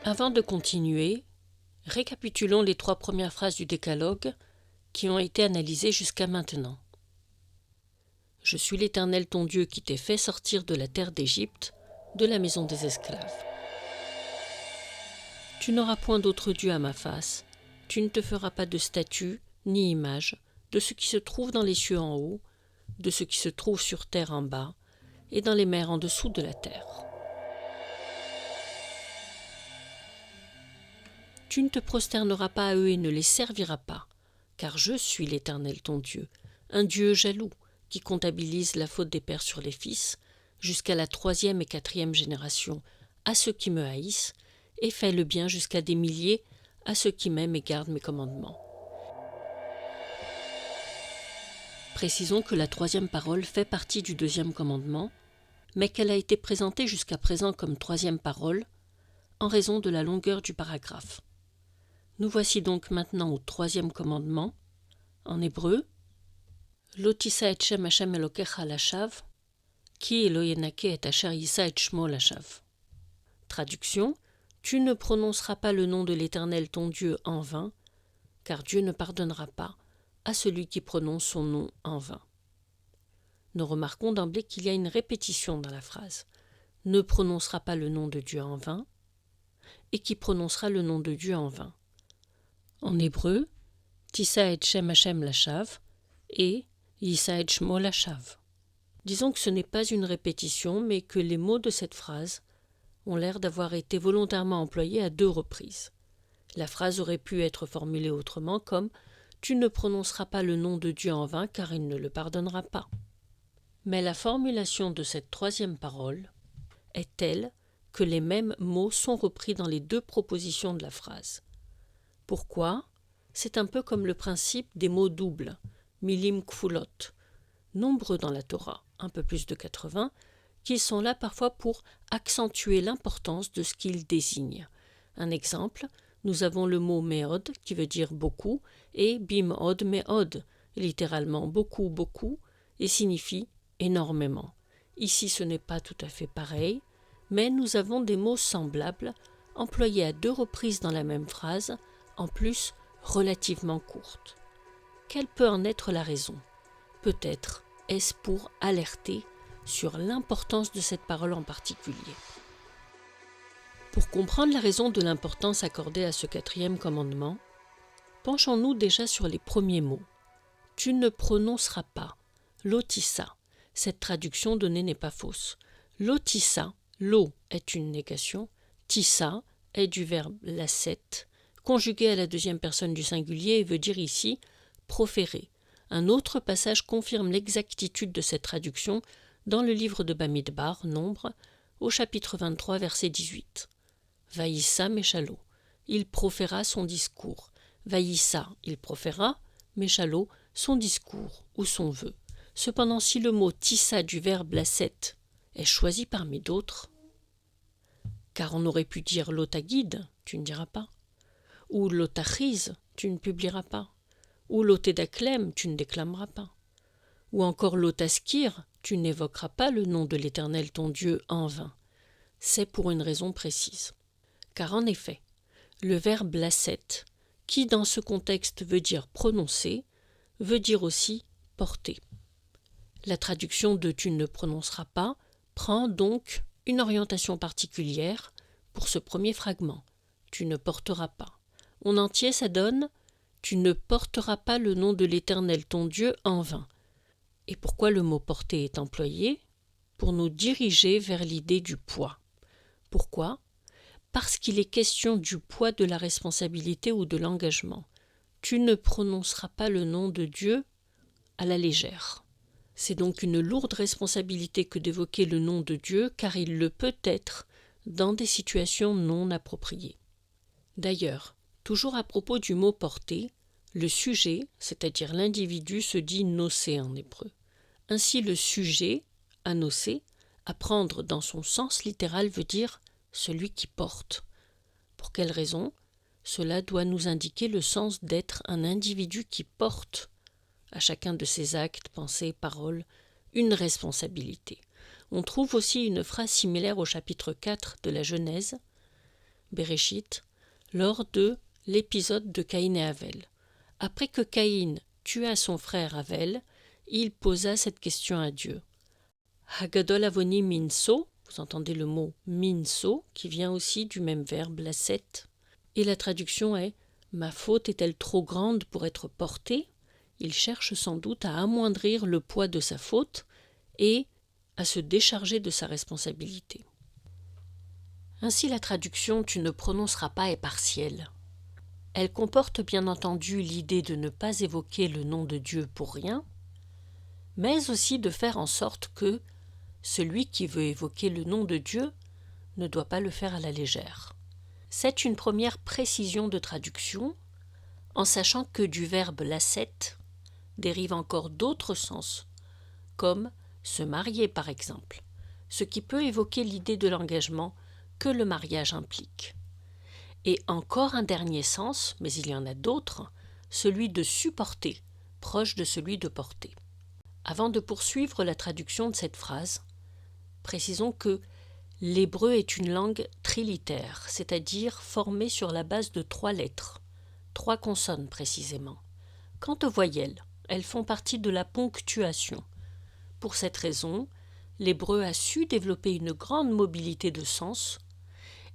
Avant de continuer, récapitulons les 3 premières phrases du décalogue qui ont été analysées jusqu'à maintenant. Je suis l'Éternel ton Dieu qui t'ai fait sortir de la terre d'Égypte, de la maison des esclaves. Tu n'auras point d'autre Dieu à ma face, tu ne te feras pas de statue ni image de ce qui se trouve dans les cieux en haut, de ce qui se trouve sur terre en bas, et dans les mers en dessous de la terre. Tu ne te prosterneras pas à eux et ne les serviras pas, car je suis l'Éternel ton Dieu, un Dieu jaloux, qui comptabilise la faute des pères sur les fils, jusqu'à la 3e et 4e génération, à ceux qui me haïssent, et fait le bien jusqu'à des milliers à ceux qui m'aiment et gardent mes commandements. Précisons que la 3e parole fait partie du 2e commandement, mais qu'elle a été présentée jusqu'à présent comme 3e parole, en raison de la longueur du paragraphe. Nous voici donc maintenant au 3e commandement, en hébreu, Lo tisa et Shem Hashem Elokecha lashav, ki lo yenake et asher yisa et shmo lashav. Traduction, tu ne prononceras pas le nom de l'Éternel ton Dieu en vain, car Dieu ne pardonnera pas à celui qui prononce son nom en vain. Nous remarquons d'emblée qu'il y a une répétition dans la phrase. Ne prononcera pas le nom de Dieu en vain, et qui prononcera le nom de Dieu en vain. En hébreu, Tisa et Shem Hashem lashav et Yisa et Shmo lashav. Disons que ce n'est pas une répétition, mais que les mots de cette phrase ont l'air d'avoir été volontairement employés à 2 reprises. La phrase aurait pu être formulée autrement comme « Tu ne prononceras pas le nom de Dieu en vain car il ne le pardonnera pas ». Mais la formulation de cette 3e parole est telle que les mêmes mots sont repris dans les 2 propositions de la phrase. Pourquoi ? C'est un peu comme le principe des mots doubles, milim kfulot, nombreux dans la Torah, un peu plus de 80, qui sont là parfois pour accentuer l'importance de ce qu'ils désignent. Un exemple, nous avons le mot meod qui veut dire beaucoup et bimod meod, littéralement beaucoup, beaucoup, et signifie énormément. Ici ce n'est pas tout à fait pareil, mais nous avons des mots semblables employés à 2 reprises dans la même phrase, en plus relativement courte. Quelle peut en être la raison ? Peut-être est-ce pour alerter sur l'importance de cette parole en particulier. Pour comprendre la raison de l'importance accordée à ce 4e commandement, penchons-nous déjà sur les premiers mots. Tu ne prononceras pas. Lotissa. Cette traduction donnée n'est pas fausse. Lotissa, lo est une négation, tissa est du verbe lasset, conjugué à la 2e personne du singulier et veut dire ici proférer. Un autre passage confirme l'exactitude de cette traduction dans le livre de Bamidbar, Nombre, au chapitre 23, verset 18. Vaïssa Méchalo, il proféra son discours. Vaïssa, il proféra, Méchalo, son discours ou son vœu. Cependant, si le mot tissa du verbe lasset est choisi parmi d'autres, car on aurait pu dire l'otagide, tu ne diras pas, ou l'otachiz, tu ne publieras pas, ou l'otédaclem, tu ne déclameras pas, ou encore l'otaskir, tu n'évoqueras pas le nom de l'Éternel ton Dieu en vain. C'est pour une raison précise. Car en effet, le verbe lasset, qui dans ce contexte veut dire prononcer, veut dire aussi porter. La traduction de « tu ne prononceras pas » prend donc une orientation particulière pour ce premier fragment. Tu ne porteras pas. En entier, ça donne « tu ne porteras pas le nom de l'Éternel ton Dieu en vain ». Et pourquoi le mot « porter » est employé ? Pour nous diriger vers l'idée du poids. Pourquoi ? Parce qu'il est question du poids de la responsabilité ou de l'engagement. Tu ne prononceras pas le nom de Dieu à la légère. C'est donc une lourde responsabilité que d'évoquer le nom de Dieu, car il le peut être dans des situations non appropriées. D'ailleurs, toujours à propos du mot « porter », le sujet, c'est-à-dire l'individu, se dit « nosé » en hébreu. Ainsi, le sujet, à nosé, à prendre dans son sens littéral veut dire « celui qui porte ». Pour quelle raison ? Cela doit nous indiquer le sens d'être un individu qui porte à chacun de ses actes, pensées, paroles, une responsabilité. On trouve aussi une phrase similaire au chapitre 4 de la Genèse. « Bereshit, lors de l'épisode de Caïn et Avel. Après que Caïn tua son frère Avel, il posa cette question à Dieu. Hagadol avoni minso, vous entendez le mot minso, qui vient aussi du même verbe, lasset. Et la traduction est « Ma faute est-elle trop grande pour être portée ?» Il cherche sans doute à amoindrir le poids de sa faute et à se décharger de sa responsabilité. Ainsi la traduction « Tu ne prononceras pas » est partielle. Elle comporte bien entendu l'idée de ne pas évoquer le nom de Dieu pour rien, mais aussi de faire en sorte que celui qui veut évoquer le nom de Dieu ne doit pas le faire à la légère. C'est une première précision de traduction, en sachant que du verbe lasset dérivent encore d'autres sens, comme se marier par exemple, ce qui peut évoquer l'idée de l'engagement que le mariage implique. Et encore un dernier sens, mais il y en a d'autres, celui de supporter, proche de celui de porter. Avant de poursuivre la traduction de cette phrase, précisons que l'hébreu est une langue trilitère, c'est-à-dire formée sur la base de 3 lettres, 3 consonnes précisément. Quant aux voyelles, elles font partie de la ponctuation. Pour cette raison, l'hébreu a su développer une grande mobilité de sens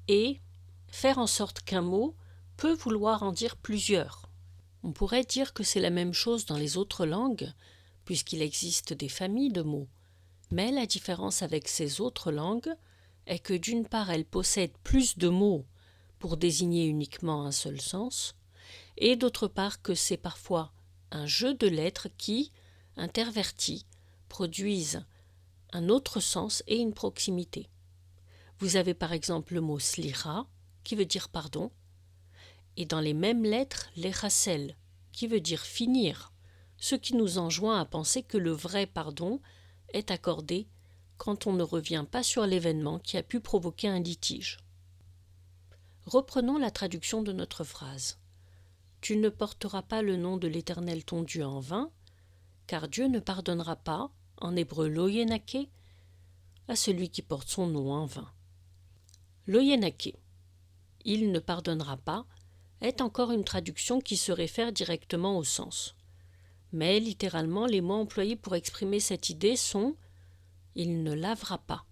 et faire en sorte qu'un mot peut vouloir en dire plusieurs. On pourrait dire que c'est la même chose dans les autres langues, puisqu'il existe des familles de mots. Mais la différence avec ces autres langues est que d'une part elles possèdent plus de mots pour désigner uniquement un seul sens, et d'autre part que c'est parfois un jeu de lettres qui, intervertis, produisent un autre sens et une proximité. Vous avez par exemple le mot slicha, qui veut dire pardon, et dans les mêmes lettres, l'echasel, qui veut dire finir, ce qui nous enjoint à penser que le vrai pardon est accordé quand on ne revient pas sur l'événement qui a pu provoquer un litige. Reprenons la traduction de notre phrase. Tu ne porteras pas le nom de l'Éternel ton Dieu en vain, car Dieu ne pardonnera pas, en hébreu loyenake, à celui qui porte son nom en vain. Loyenake, il ne pardonnera pas, est encore une traduction qui se réfère directement au sens. Mais littéralement, les mots employés pour exprimer cette idée sont « il ne lavera pas ».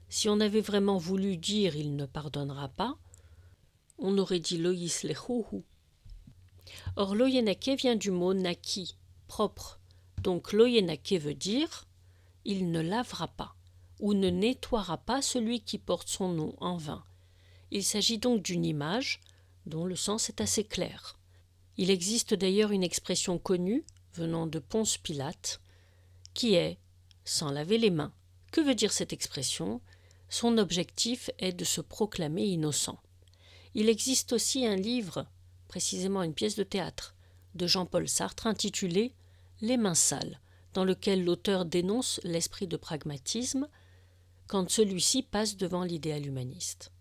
Si on avait vraiment voulu dire « il ne pardonnera pas », on aurait dit « lo yislechuhu ». Or, loyenake vient du mot naki, propre. Donc, loyenake veut dire « il ne lavera pas » ou « ne nettoiera pas celui qui porte son nom en vain ». Il s'agit donc d'une image dont le sens est assez clair. Il existe d'ailleurs une expression connue, venant de Ponce Pilate, qui est « sans laver les mains ». Que veut dire cette expression ? Son objectif est de se proclamer innocent. Il existe aussi un livre, précisément une pièce de théâtre, de Jean-Paul Sartre intitulée « Les mains sales », dans lequel l'auteur dénonce l'esprit de pragmatisme quand celui-ci passe devant l'idéal humaniste.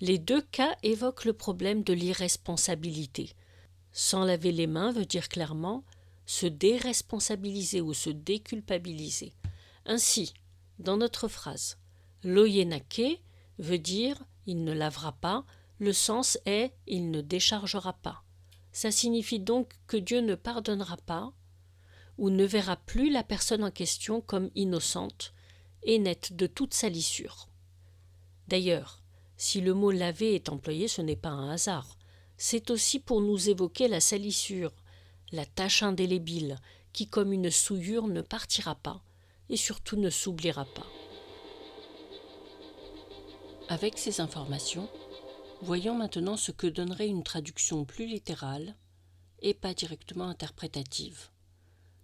Les deux cas évoquent le problème de l'irresponsabilité. Sans laver les mains veut dire clairement se déresponsabiliser ou se déculpabiliser. Ainsi, dans notre phrase, loyenake veut dire il ne lavera pas, le sens est il ne déchargera pas. Ça signifie donc que Dieu ne pardonnera pas ou ne verra plus la personne en question comme innocente et nette de toute salissure. D'ailleurs, si le mot laver est employé, ce n'est pas un hasard. C'est aussi pour nous évoquer la salissure, la tache indélébile, qui comme une souillure ne partira pas et surtout ne s'oubliera pas. Avec ces informations, voyons maintenant ce que donnerait une traduction plus littérale et pas directement interprétative.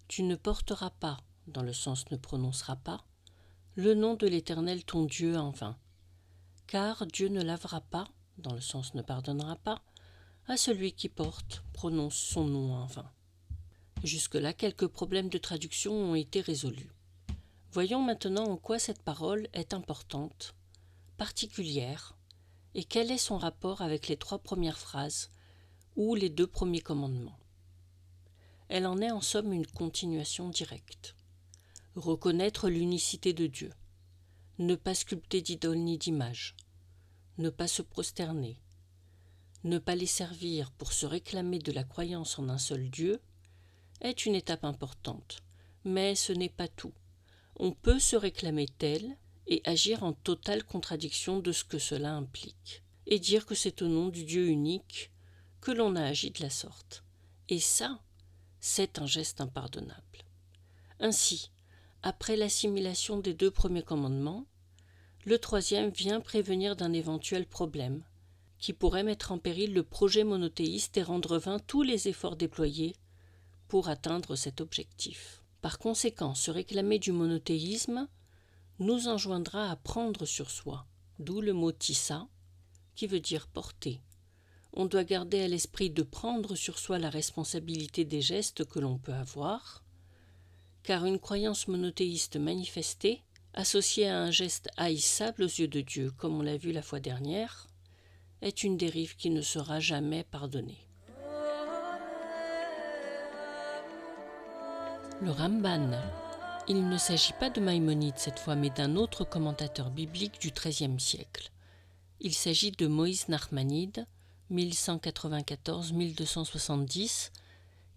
Tu ne porteras pas, dans le sens ne prononceras pas, le nom de l'Éternel ton Dieu en vain, car Dieu ne lavera pas, dans le sens ne pardonnera pas, à celui qui prononce son nom en vain. Jusque-là, quelques problèmes de traduction ont été résolus. Voyons maintenant en quoi cette parole est importante, particulière, et quel est son rapport avec les 3 premières phrases ou les 2 premiers commandements. Elle en est en somme une continuation directe. Reconnaître l'unicité de Dieu, ne pas sculpter d'idole ni d'image, ne pas se prosterner, Ne pas les servir pour se réclamer de la croyance en un seul Dieu est une étape importante, mais ce n'est pas tout. On peut se réclamer tel et agir en totale contradiction de ce que cela implique, et dire que c'est au nom du Dieu unique que l'on a agi de la sorte. Et ça, c'est un geste impardonnable. Ainsi, après l'assimilation des 2 premiers commandements, le 3e vient prévenir d'un éventuel problème, qui pourrait mettre en péril le projet monothéiste et rendre vains tous les efforts déployés pour atteindre cet objectif. Par conséquent, se réclamer du monothéisme nous enjoindra à prendre sur soi, d'où le mot tissa, qui veut dire porter. On doit garder à l'esprit de prendre sur soi la responsabilité des gestes que l'on peut avoir, car une croyance monothéiste manifestée, associée à un geste haïssable aux yeux de Dieu, comme on l'a vu la fois dernière, est une dérive qui ne sera jamais pardonnée. Le Ramban. Il ne s'agit pas de Maïmonide cette fois, mais d'un autre commentateur biblique du XIIIe siècle. Il s'agit de Moïse Nachmanide, 1194-1270,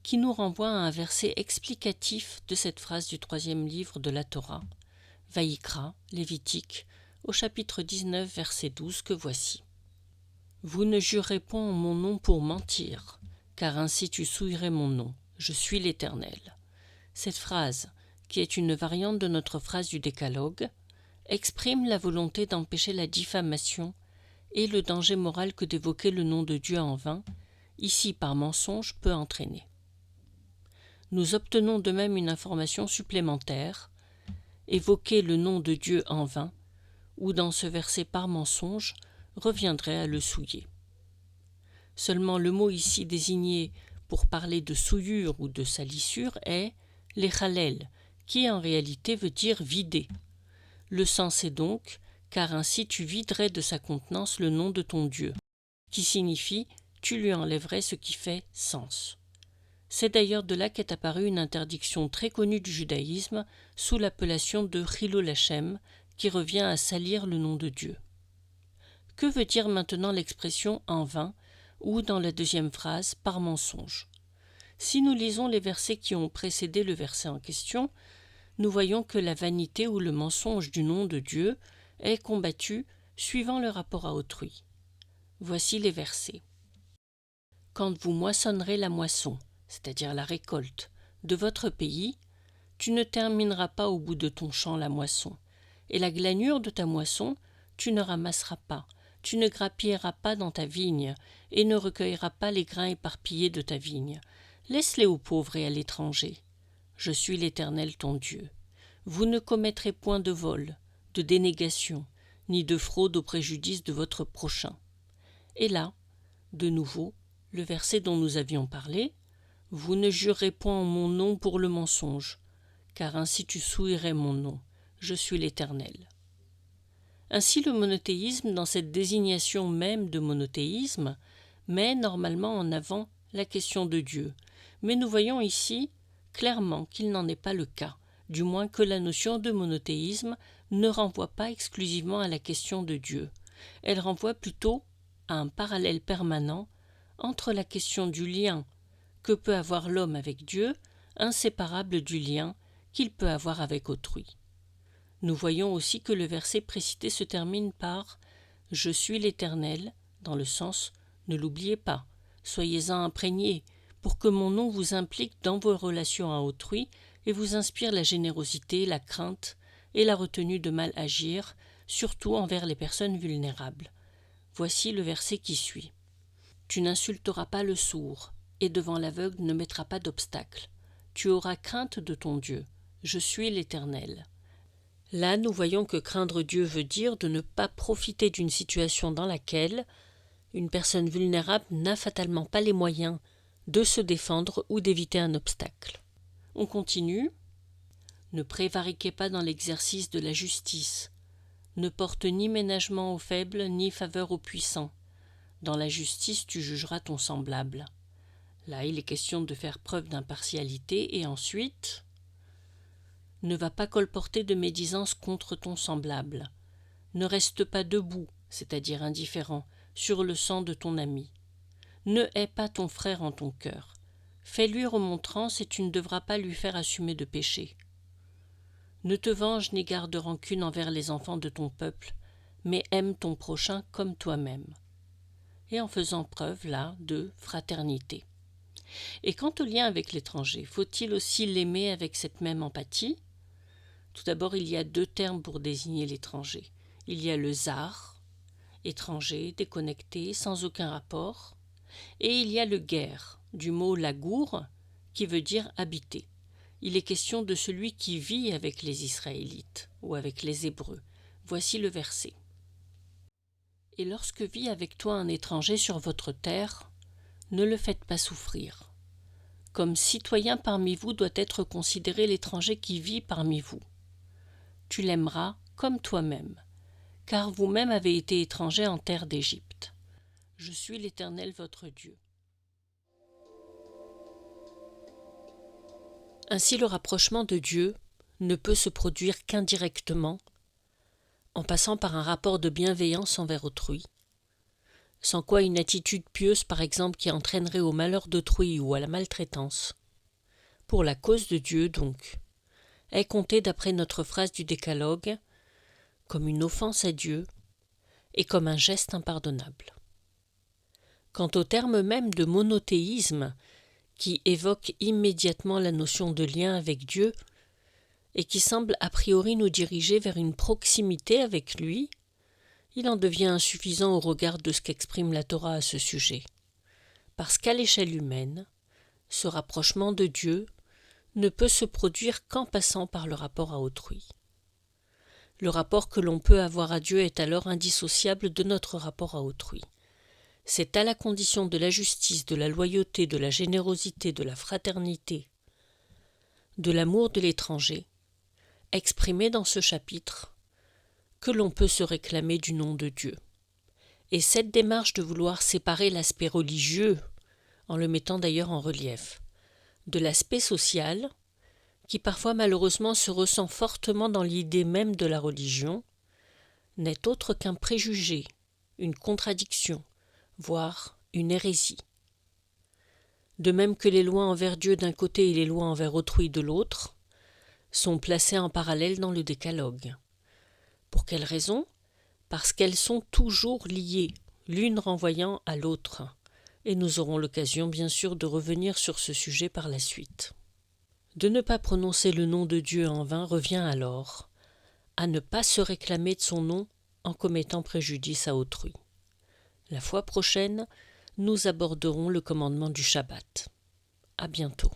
qui nous renvoie à un verset explicatif de cette phrase du 3e livre de la Torah, Vaïkra, Lévitique, au chapitre 19, verset 12, que voici. « Vous ne jurerez point en mon nom pour mentir, car ainsi tu souillerais mon nom. Je suis l'Éternel. » Cette phrase, qui est une variante de notre phrase du Décalogue, exprime la volonté d'empêcher la diffamation et le danger moral que d'évoquer le nom de Dieu en vain, ici par mensonge, peut entraîner. Nous obtenons de même une information supplémentaire, évoquer le nom de Dieu en vain, ou dans ce verset par mensonge, reviendrait à le souiller. Seulement le mot ici désigné pour parler de souillure ou de salissure est l'échalel, qui en réalité veut dire vider. Le sens est donc « car ainsi tu viderais de sa contenance le nom de ton Dieu », qui signifie « tu lui enlèverais ce qui fait sens ». C'est d'ailleurs de là qu'est apparue une interdiction très connue du judaïsme sous l'appellation de Chilul Hashem, qui revient à salir le nom de Dieu. Que veut dire maintenant l'expression « en vain » ou dans la 2e phrase « par mensonge » ? Si nous lisons les versets qui ont précédé le verset en question, nous voyons que la vanité ou le mensonge du nom de Dieu est combattu suivant le rapport à autrui. Voici les versets. « Quand vous moissonnerez la moisson, c'est-à-dire la récolte, de votre pays, tu ne termineras pas au bout de ton champ la moisson, et la glanure de ta moisson, tu ne ramasseras pas, tu ne grappilleras pas dans ta vigne, et ne recueilleras pas les grains éparpillés de ta vigne. Laisse-les aux pauvres et à l'étranger. Je suis l'Éternel ton Dieu. Vous ne commettrez point de vol, de dénégation, ni de fraude au préjudice de votre prochain. » Et là, de nouveau, le verset dont nous avions parlé, « Vous ne jurerez point en mon nom pour le mensonge, car ainsi tu souillerais mon nom. Je suis l'Éternel. » Ainsi le monothéisme, dans cette désignation même de monothéisme, met normalement en avant la question de Dieu. Mais nous voyons ici clairement qu'il n'en est pas le cas, du moins que la notion de monothéisme ne renvoie pas exclusivement à la question de Dieu. Elle renvoie plutôt à un parallèle permanent entre la question du lien que peut avoir l'homme avec Dieu, inséparable du lien qu'il peut avoir avec autrui. Nous voyons aussi que le verset précité se termine par « Je suis l'Éternel » dans le sens « Ne l'oubliez pas, soyez-en imprégnés, pour que mon nom vous implique dans vos relations à autrui et vous inspire la générosité, la crainte et la retenue de mal agir, surtout envers les personnes vulnérables. » Voici le verset qui suit. « Tu n'insulteras pas le sourd, et devant l'aveugle ne mettras pas d'obstacle. Tu auras crainte de ton Dieu. Je suis l'Éternel. » Là, nous voyons que craindre Dieu veut dire de ne pas profiter d'une situation dans laquelle une personne vulnérable n'a fatalement pas les moyens de se défendre ou d'éviter un obstacle. On continue. « Ne prévariquez pas dans l'exercice de la justice. Ne porte ni ménagement aux faibles, ni faveur aux puissants. Dans la justice, tu jugeras ton semblable. » Là, il est question de faire preuve d'impartialité et ensuite... Ne va pas colporter de médisance contre ton semblable. Ne reste pas debout, c'est-à-dire indifférent, sur le sang de ton ami. Ne hais pas ton frère en ton cœur. Fais-lui remontrance et tu ne devras pas lui faire assumer de péché. Ne te venge ni garde rancune envers les enfants de ton peuple, mais aime ton prochain comme toi-même. Et en faisant preuve, là, de fraternité. Et quant au lien avec l'étranger, faut-il aussi l'aimer avec cette même empathie ? Tout d'abord, il y a 2 termes pour désigner l'étranger. Il y a le zar, étranger, déconnecté, sans aucun rapport, et il y a le guer, du mot lagour, qui veut dire habiter. Il est question de celui qui vit avec les Israélites ou avec les Hébreux. Voici le verset. Et lorsque vit avec toi un étranger sur votre terre, ne le faites pas souffrir. Comme citoyen parmi vous doit être considéré l'étranger qui vit parmi vous. Tu l'aimeras comme toi-même, car vous-même avez été étrangers en terre d'Égypte. Je suis l'Éternel votre Dieu. Ainsi le rapprochement de Dieu ne peut se produire qu'indirectement, en passant par un rapport de bienveillance envers autrui, sans quoi une attitude pieuse par exemple qui entraînerait au malheur d'autrui ou à la maltraitance, pour la cause de Dieu donc, est comptée d'après notre phrase du Décalogue comme une offense à Dieu et comme un geste impardonnable. Quant au terme même de monothéisme, qui évoque immédiatement la notion de lien avec Dieu et qui semble a priori nous diriger vers une proximité avec lui, il en devient insuffisant au regard de ce qu'exprime la Torah à ce sujet. Parce qu'à l'échelle humaine, ce rapprochement de Dieu ne peut se produire qu'en passant par le rapport à autrui. Le rapport que l'on peut avoir à Dieu est alors indissociable de notre rapport à autrui. C'est à la condition de la justice, de la loyauté, de la générosité, de la fraternité, de l'amour de l'étranger, exprimé dans ce chapitre, que l'on peut se réclamer du nom de Dieu. Et cette démarche de vouloir séparer l'aspect religieux, en le mettant d'ailleurs en relief, de l'aspect social, qui parfois malheureusement se ressent fortement dans l'idée même de la religion, n'est autre qu'un préjugé, une contradiction, voire une hérésie. De même que les lois envers Dieu d'un côté et les lois envers autrui de l'autre sont placées en parallèle dans le Décalogue. Pour quelle raison ? Parce qu'elles sont toujours liées, l'une renvoyant à l'autre, et nous aurons l'occasion bien sûr de revenir sur ce sujet par la suite. De ne pas prononcer le nom de Dieu en vain revient alors à ne pas se réclamer de son nom en commettant préjudice à autrui. La fois prochaine, nous aborderons le commandement du Shabbat. À bientôt.